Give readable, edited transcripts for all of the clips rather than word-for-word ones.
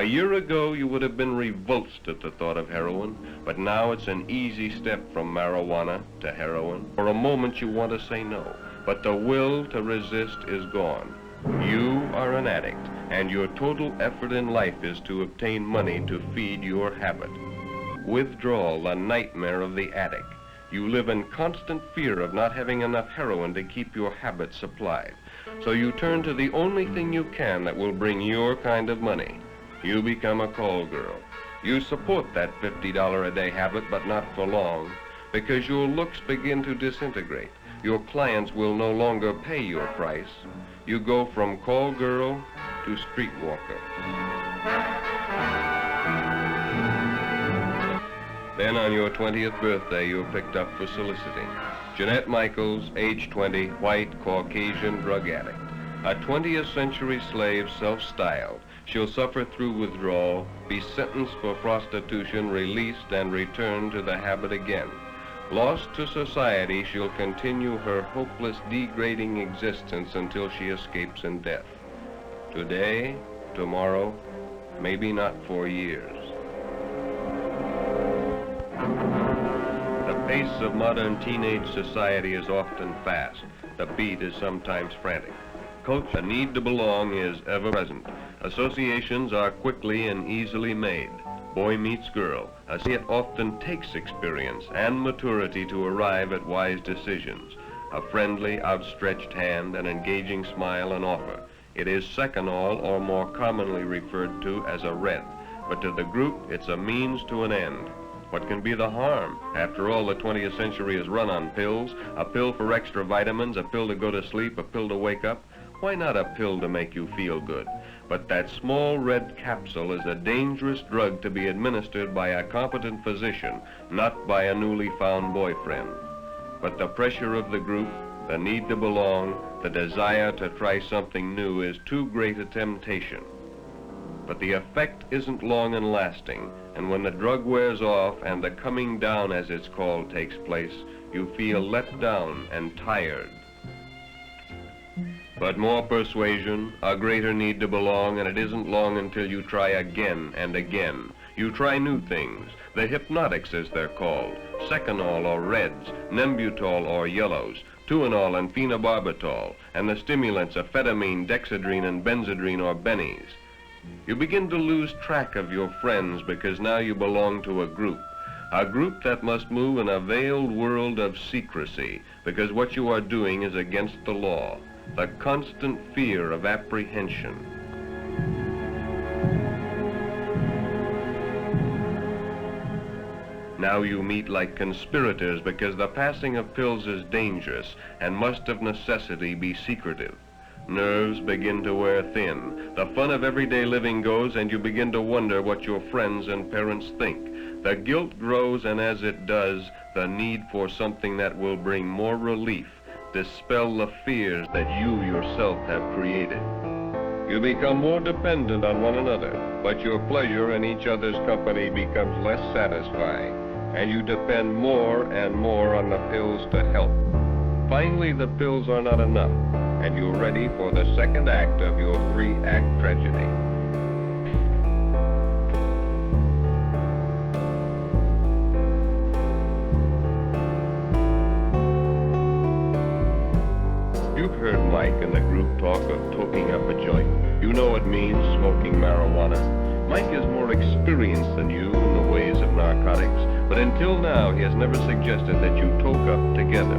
year ago, you would have been revulsed at the thought of heroin, but now it's an easy step from marijuana to heroin. For a moment, you want to say no, but the will to resist is gone. You are an addict, and your total effort in life is to obtain money to feed your habit. Withdrawal, the nightmare of the addict. You live in constant fear of not having enough heroin to keep your habit supplied. So you turn to the only thing you can that will bring your kind of money. You become a call girl. You support that $50 a day habit, but not for long, because your looks begin to disintegrate. Your clients will no longer pay your price. You go from call girl to streetwalker. Then on your 20th birthday, you're picked up for soliciting. Jeanette Michaels, age 20, white, Caucasian drug addict. A 20th century slave, self-styled. She'll suffer through withdrawal, be sentenced for prostitution, released, and return to the habit again. Lost to society, she'll continue her hopeless, degrading existence until she escapes in death. Today, tomorrow, maybe not for years. The pace of modern teenage society is often fast. The beat is sometimes frantic. The need to belong is ever present. Associations are quickly and easily made. Boy meets girl. It often takes experience and maturity to arrive at wise decisions. A friendly, outstretched hand, an engaging smile, an offer. It is second all, or more commonly referred to as a red. But to the group, it's a means to an end. What can be the harm? After all, the 20th century is run on pills. A pill for extra vitamins, a pill to go to sleep, a pill to wake up. Why not a pill to make you feel good? But that small red capsule is a dangerous drug to be administered by a competent physician, not by a newly found boyfriend. But the pressure of the group, the need to belong, the desire to try something new is too great a temptation. But the effect isn't long and lasting, and when the drug wears off and the coming down, as it's called, takes place, you feel let down and tired. But more persuasion, a greater need to belong, and it isn't long until you try again and again. You try new things, the hypnotics as they're called, seconal or reds, nembutol or yellows, tuinol and phenobarbital, and the stimulants amphetamine, dexedrine, and benzedrine or bennies. You begin to lose track of your friends because now you belong to a group that must move in a veiled world of secrecy, because what you are doing is against the law. The constant fear of apprehension. Now you meet like conspirators because the passing of pills is dangerous and must of necessity be secretive. Nerves begin to wear thin. The fun of everyday living goes, and you begin to wonder what your friends and parents think. The guilt grows, and as it does, the need for something that will bring more relief, dispel the fears that you yourself have created. You become more dependent on one another, but your pleasure in each other's company becomes less satisfying, and you depend more and more on the pills to help. Finally, the pills are not enough, and you're ready for the second act of your three-act tragedy. You've heard Mike and the group talk of toking up a joint. You know what it means, smoking marijuana. Mike is more experienced than you in the ways of narcotics, but until now he has never suggested that you toke up together.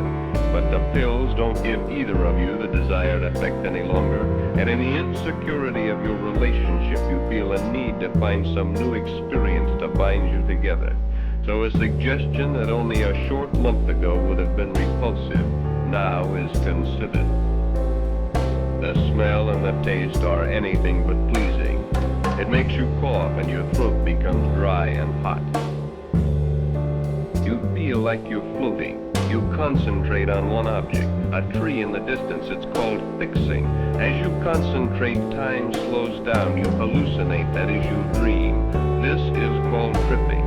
But the pills don't give either of you the desired effect any longer, and in the insecurity of your relationship you feel a need to find some new experience to bind you together. So a suggestion that only a short month ago would have been repulsive now is considered. The smell and the taste are anything but pleasing. It makes you cough and your throat becomes dry and hot. You feel like you're floating. You concentrate on one object, a tree in the distance. It's called fixing. As you concentrate, time slows down. You hallucinate, that is, you dream. This is called tripping.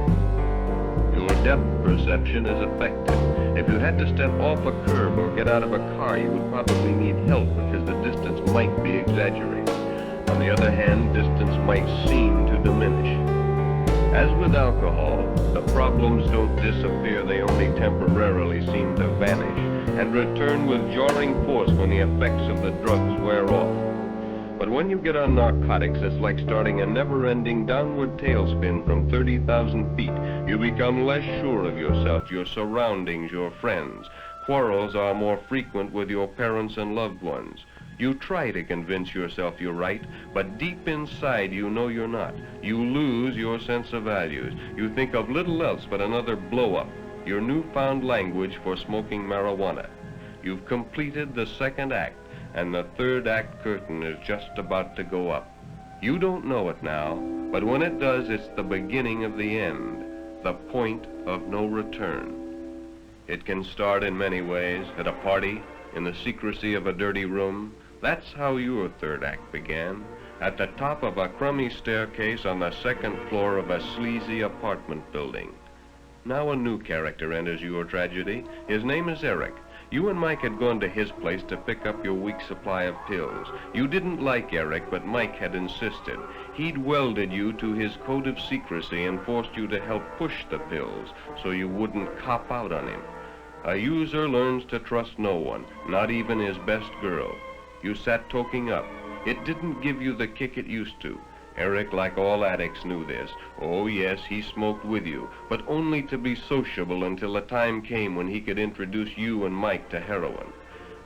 Your depth perception is affected. If you had to step off a curb or get out of a car, you would probably need help because the distance might be exaggerated. On the other hand, distance might seem to diminish. As with alcohol, the problems don't disappear, they only temporarily seem to vanish and return with jarring force when the effects of the drugs wear off. But when you get on narcotics, it's like starting a never-ending downward tailspin from 30,000 feet. You become less sure of yourself, your surroundings, your friends. Quarrels are more frequent with your parents and loved ones. You try to convince yourself you're right, but deep inside you know you're not. You lose your sense of values. You think of little else but another blow-up, your newfound language for smoking marijuana. You've completed the second act, and the third act curtain is just about to go up. You don't know it now, but when it does, it's the beginning of the end, the point of no return. It can start in many ways, at a party, in the secrecy of a dirty room. That's how your third act began, at the top of a crummy staircase on the second floor of a sleazy apartment building. Now a new character enters your tragedy. His name is Eric. You and Mike had gone to his place to pick up your week's supply of pills. You didn't like Eric, but Mike had insisted. He'd welded you to his code of secrecy and forced you to help push the pills so you wouldn't cop out on him. A user learns to trust no one, not even his best girl. You sat toking up. It didn't give you the kick it used to. Eric, like all addicts, knew this. Oh yes, he smoked with you, but only to be sociable until the time came when he could introduce you and Mike to heroin.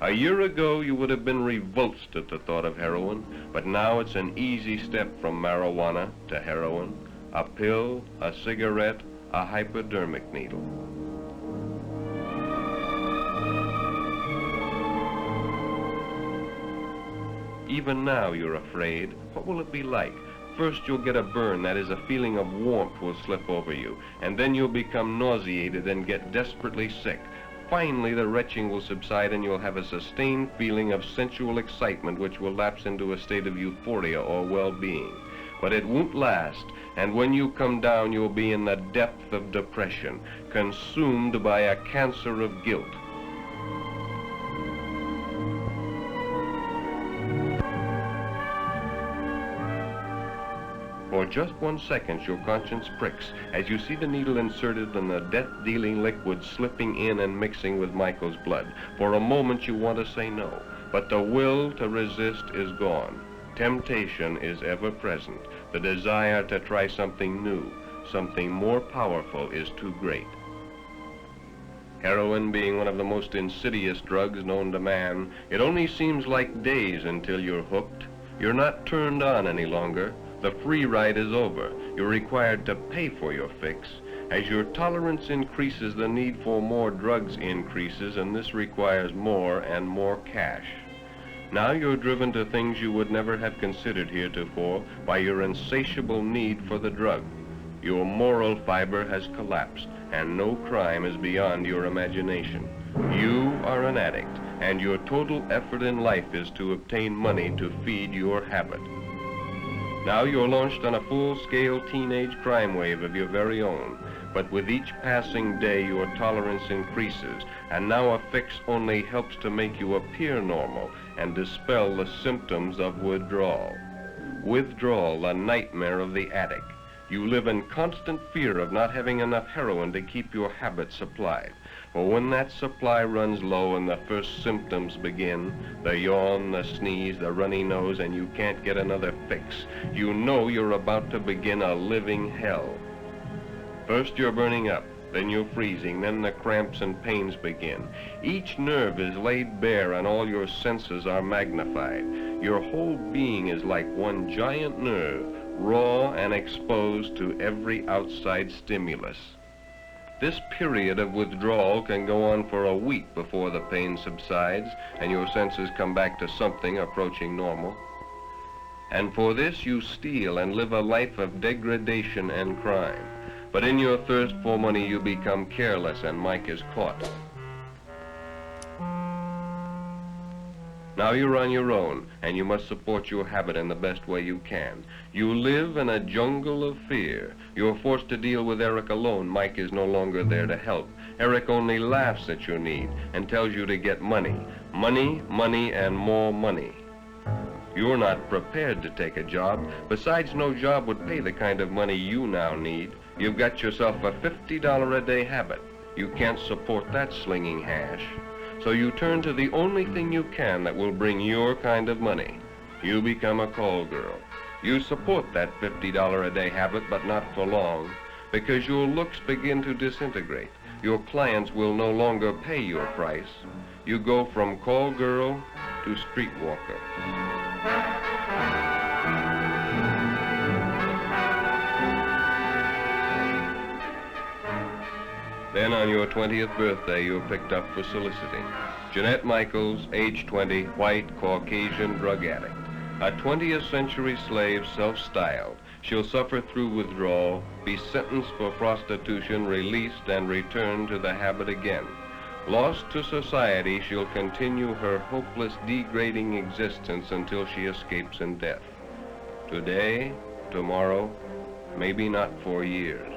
A year ago, you would have been revulsed at the thought of heroin, but now it's an easy step from marijuana to heroin. A pill, a cigarette, a hypodermic needle. Even now you're afraid. What will it be like? First you'll get a burn, that is, a feeling of warmth will slip over you, and then you'll become nauseated and get desperately sick. Finally the retching will subside and you'll have a sustained feeling of sensual excitement which will lapse into a state of euphoria or well-being. But it won't last, and when you come down you'll be in the depth of depression, consumed by a cancer of guilt. For just 1 second, your conscience pricks as you see the needle inserted and the death-dealing liquid slipping in and mixing with Michael's blood. For a moment, you want to say no, but the will to resist is gone. Temptation is ever present. The desire to try something new, something more powerful, is too great. Heroin being one of the most insidious drugs known to man, it only seems like days until you're hooked. You're not turned on any longer. The free ride is over. You're required to pay for your fix. As your tolerance increases, the need for more drugs increases, and this requires more and more cash. Now you're driven to things you would never have considered heretofore by your insatiable need for the drug. Your moral fiber has collapsed, and no crime is beyond your imagination. You are an addict, and your total effort in life is to obtain money to feed your habit. Now you're launched on a full-scale teenage crime wave of your very own, but with each passing day your tolerance increases, and now a fix only helps to make you appear normal and dispel the symptoms of withdrawal. Withdrawal, the nightmare of the addict. You live in constant fear of not having enough heroin to keep your habit supplied. For when that supply runs low and the first symptoms begin, the yawn, the sneeze, the runny nose, and you can't get another fix, you know you're about to begin a living hell. First you're burning up, then you're freezing, then the cramps and pains begin. Each nerve is laid bare and all your senses are magnified. Your whole being is like one giant nerve, raw and exposed to every outside stimulus. This period of withdrawal can go on for a week before the pain subsides and your senses come back to something approaching normal. And for this you steal and live a life of degradation and crime. But in your thirst for money you become careless and Mike is caught. Now you're on your own, and you must support your habit in the best way you can. You live in a jungle of fear. You're forced to deal with Eric alone. Mike is no longer there to help. Eric only laughs at your need and tells you to get money. Money, money, and more money. You're not prepared to take a job. Besides, no job would pay the kind of money you now need. You've got yourself a $50 a day habit. You can't support that slinging hash. So you turn to the only thing you can that will bring your kind of money. You become a call girl. You support that $50 a day habit, but not for long, because your looks begin to disintegrate. Your clients will no longer pay your price. You go from call girl to streetwalker. Then on your 20th birthday, you're picked up for soliciting. Jeanette Michaels, age 20, white, Caucasian drug addict. A 20th century slave, self-styled. She'll suffer through withdrawal, be sentenced for prostitution, released, and return to the habit again. Lost to society, she'll continue her hopeless, degrading existence until she escapes in death. Today, tomorrow, maybe not for years.